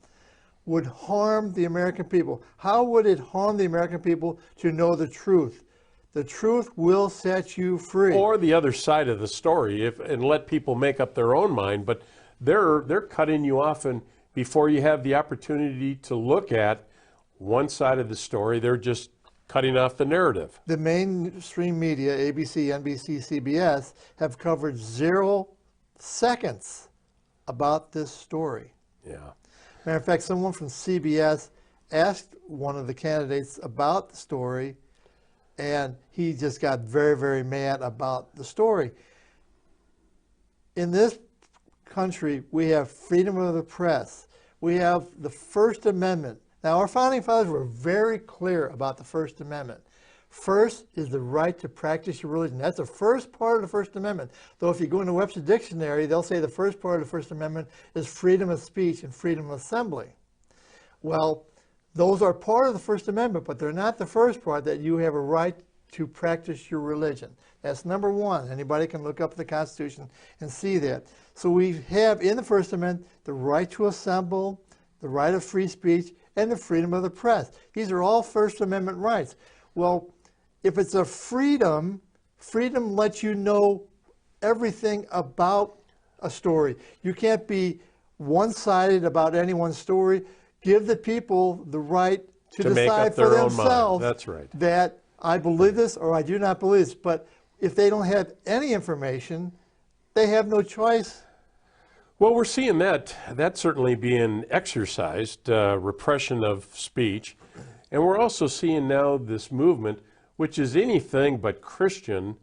would harm the American people. How would it harm the American people to know the truth? The truth will set you free. Or the other side of the story, and let people make up their own mind, but they're cutting you off, and before you have the opportunity to look at one side of the story, they're just cutting off the narrative. The mainstream media, ABC, NBC, CBS, have covered 0 seconds about this story. Yeah. Matter of fact, someone from CBS asked one of the candidates about the story, and he just got very, very mad about the story. In this country, we have freedom of the press. We have the First Amendment. Now, our founding fathers were very clear about the First Amendment. First is the right to practice your religion. That's the first part of the First Amendment. Though if you go into Webster Dictionary, they'll say the first part of the First Amendment is freedom of speech and freedom of assembly. Well, those are part of the First Amendment, but they're not the first part, that you have a right to practice your religion. That's number one. Anybody can look up the Constitution and see that. So we have in the First Amendment the right to assemble, the right of free speech, and the freedom of the press. These are all First Amendment rights. Well, if it's a freedom, freedom lets you know everything about a story. You can't be one-sided about anyone's story. Give the people the right to decide for themselves. That's right. That I believe this or I do not believe this. But if they don't have any information, they have no choice. Well, we're seeing that certainly being exercised, repression of speech. And we're also seeing now this movement, which is anything but Christian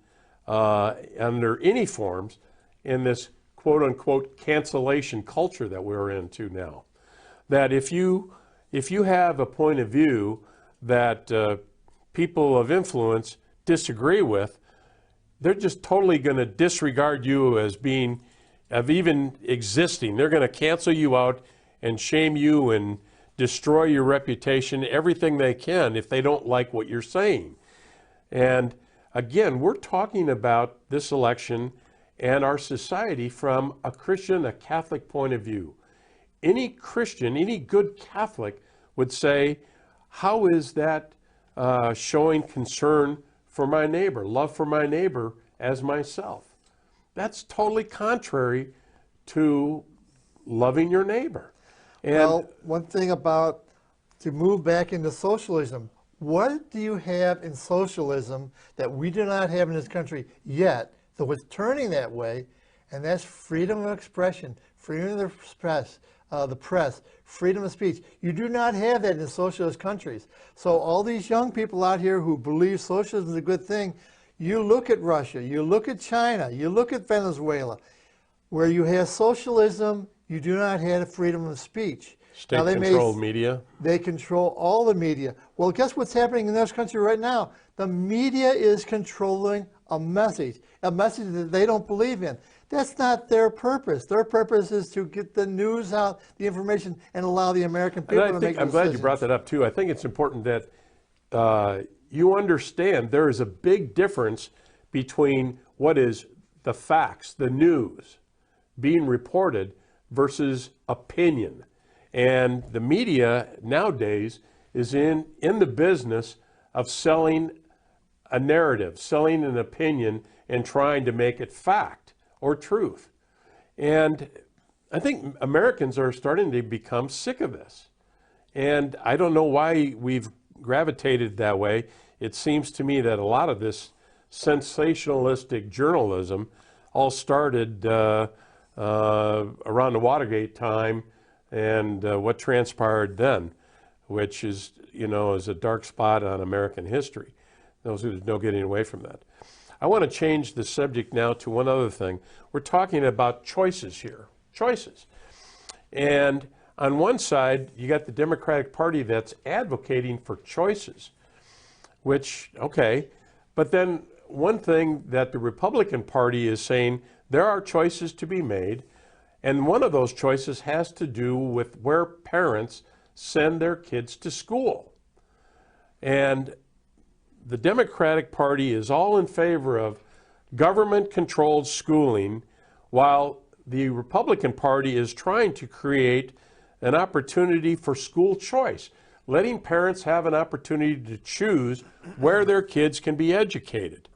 under any forms, in this quote-unquote cancellation culture that we're into now. That if you have a point of view that people of influence disagree with, they're just totally going to disregard you as being, of even existing. They're going to cancel you out and shame you and destroy your reputation, everything they can, if they don't like what you're saying. And again, we're talking about this election and our society from a Christian, a Catholic point of view. Any Christian, any good Catholic would say, how is that showing concern for my neighbor, love for my neighbor as myself? That's totally contrary to loving your neighbor. And well, one thing about, to move back into socialism, what do you have in socialism that we do not have in this country yet, though it's turning that way, and that's freedom of expression, freedom of the press, freedom of speech. You do not have that in socialist countries. So all these young people out here who believe socialism is a good thing, you look at Russia, you look at China, you look at Venezuela, where you have socialism, you do not have freedom of speech. State-controlled media? They control all the media. Well, guess what's happening in this country right now? The media is controlling a message that they don't believe in. That's not their purpose. Their purpose is to get the news out, the information, and allow the American people to make decisions. I'm glad you brought that up, too. I think it's important that you understand there is a big difference between what is the facts, the news, being reported, versus opinion. And the media nowadays is in the business of selling a narrative, selling an opinion, and trying to make it fact or truth. And I think Americans are starting to become sick of this. And I don't know why we've gravitated that way. It seems to me that a lot of this sensationalistic journalism all started around the Watergate time and what transpired then, which is, is a dark spot on American history. There's no getting away from that. I want to change the subject now to one other thing. We're talking about choices here, choices. And on one side, you got the Democratic Party that's advocating for choices, which, okay, but then one thing that the Republican Party is saying, there are choices to be made, and one of those choices has to do with where parents send their kids to school. And the Democratic Party is all in favor of government-controlled schooling, while the Republican Party is trying to create an opportunity for school choice, letting parents have an opportunity to choose where their kids can be educated.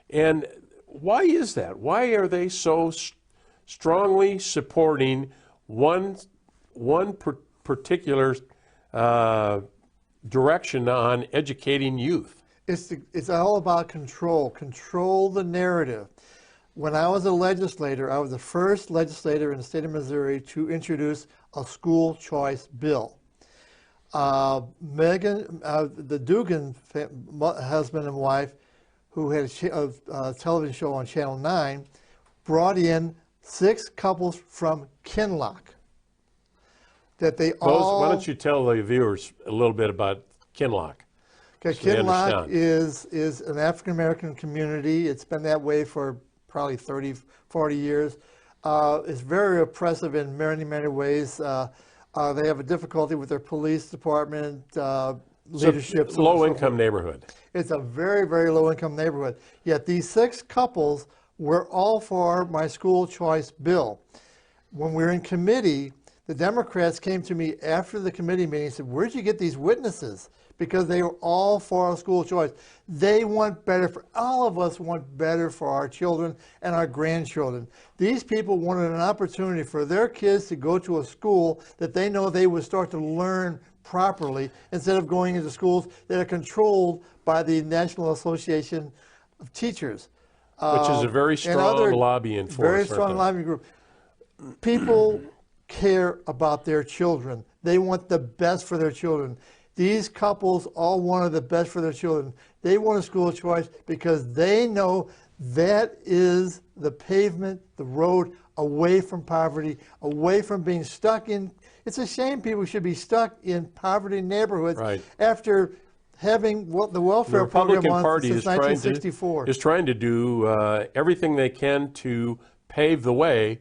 And why is that? Why are they so strongly supporting one particular direction on educating youth? It's all about control. Control the narrative. When I was a legislator, I was the first legislator in the state of Missouri to introduce a school choice bill. Megan, the Dugan husband and wife, who had a television show on Channel 9, brought in 6 couples from Kinloch. That they all. Why don't you tell the viewers a little bit about Kinloch? Okay, Kinloch is an African American community. It's been that way for probably 30, 40 years. It's very oppressive in many, many ways. They have a difficulty with their police department, leadership. It's a low-income neighborhood. It's a very, very low-income neighborhood. Yet these 6 couples were all for my school choice bill. When we were in committee, the Democrats came to me after the committee meeting and said, where'd you get these witnesses? Because they were all for our school choice. They want better for, all of us want better for our children and our grandchildren. These people wanted an opportunity for their kids to go to a school that they know they would start to learn properly instead of going into schools that are controlled by the National Association of Teachers. Which is a very strong lobbying force. Very strong lobbying group. People care about their children. They want the best for their children. These couples all wanted the best for their children. They want a school choice because they know that is the pavement, the road away from poverty, away from being stuck in. It's a shame people should be stuck in poverty neighborhoods after having the welfare program on since 1964. Is trying to do everything they can to pave the way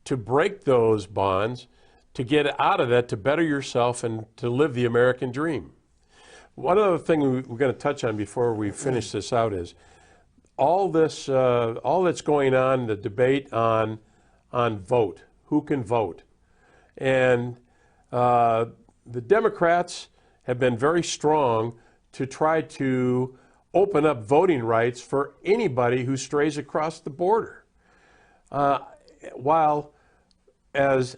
to break those bonds, to get out of that, to better yourself and to live the American dream. One other thing we're going to touch on before we finish this out is all that's going on, the debate on vote, who can vote. And the Democrats have been very strong to try to open up voting rights for anybody who strays across the border. While, as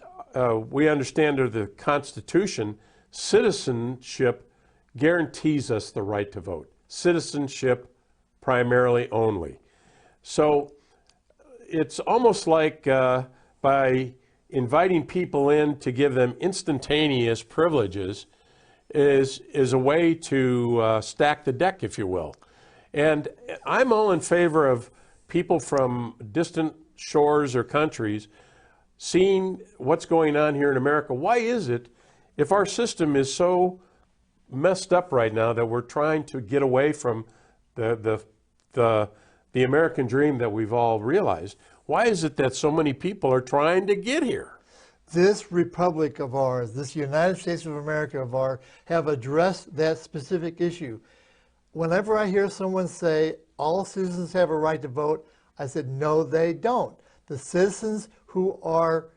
we understand under the Constitution, citizenship guarantees us the right to vote. Citizenship primarily only. So it's almost like by inviting people in to give them instantaneous privileges is a way to stack the deck, if you will. And I'm all in favor of people from distant shores or countries seeing what's going on here in America. Why is it, if our system is so messed up right now that we're trying to get away from the American dream that we've all realized, why is it that so many people are trying to get here? This republic of ours, this United States of America of ours, have addressed that specific issue. Whenever I hear someone say all citizens have a right to vote, I said, no, they don't. The citizens who are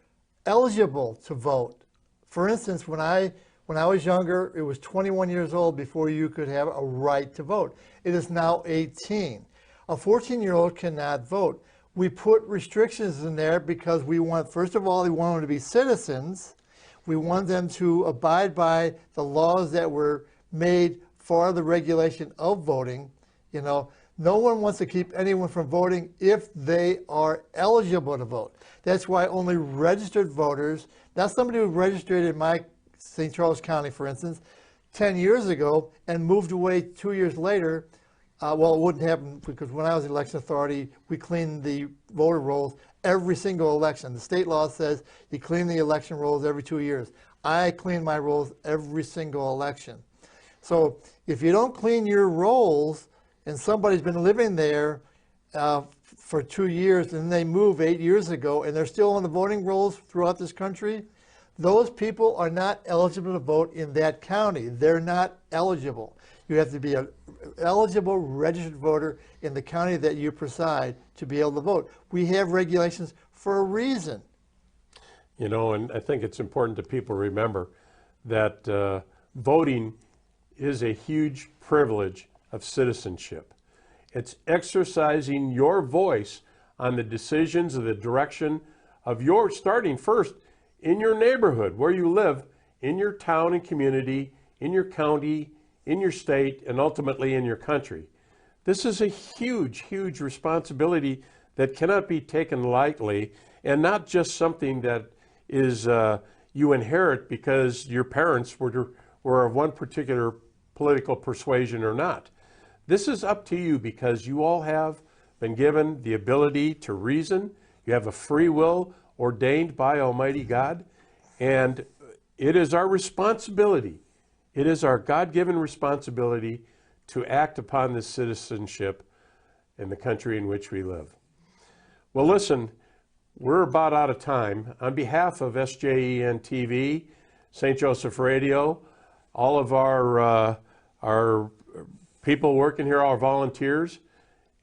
eligible to vote. For instance, when I When I was younger, it was 21 years old before you could have a right to vote. It is now 18. A 14-year-old cannot vote. We put restrictions in there because we want, first of all, we want them to be citizens. We want them to abide by the laws that were made for the regulation of voting. You know, no one wants to keep anyone from voting if they are eligible to vote. That's why only registered voters, not somebody who registered in my St. Charles County, for instance, 10 years ago and moved away 2 years later. Well, it wouldn't happen because when I was election authority, we cleaned the voter rolls every single election. The state law says you clean the election rolls every 2 years. I clean my rolls every single election. So if you don't clean your rolls and somebody's been living there for 2 years and they move 8 years ago and they're still on the voting rolls throughout this country, those people are not eligible to vote in that county. They're not eligible. You have to be an eligible registered voter in the county that you preside to be able to vote. We have regulations for a reason. You know, and I think it's important that people remember that voting is a huge privilege of citizenship. It's exercising your voice on the decisions of the direction of your, starting first in your neighborhood, where you live, in your town and community, in your county, in your state, and ultimately in your country. This is a huge, huge responsibility that cannot be taken lightly, and not just something that is you inherit because your parents were of one particular political persuasion or not. This is up to you because you all have been given the ability to reason. You have a free will ordained by Almighty God, and it is our responsibility. It is our God-given responsibility to act upon this citizenship in the country in which we live. Well, listen, we're about out of time. On behalf of SJEN TV, St. Joseph Radio, all of our people working here, our volunteers,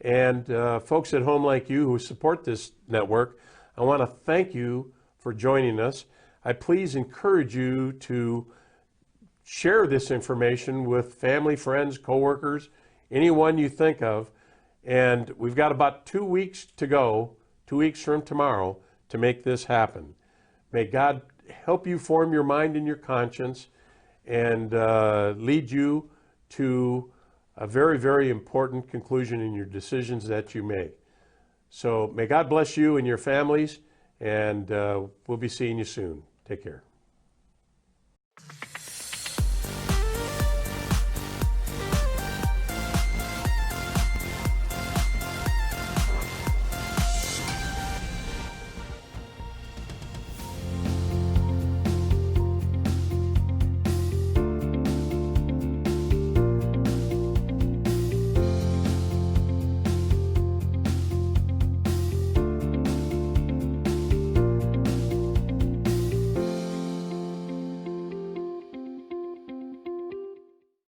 and folks at home like you who support this network, I want to thank you for joining us. I please encourage you to share this information with family, friends, coworkers, anyone you think of. And we've got about 2 weeks to go, 2 weeks from tomorrow, to make this happen. May God help you form your mind and your conscience and lead you to a very, very important conclusion in your decisions that you make. So may God bless you and your families, and we'll be seeing you soon. Take care.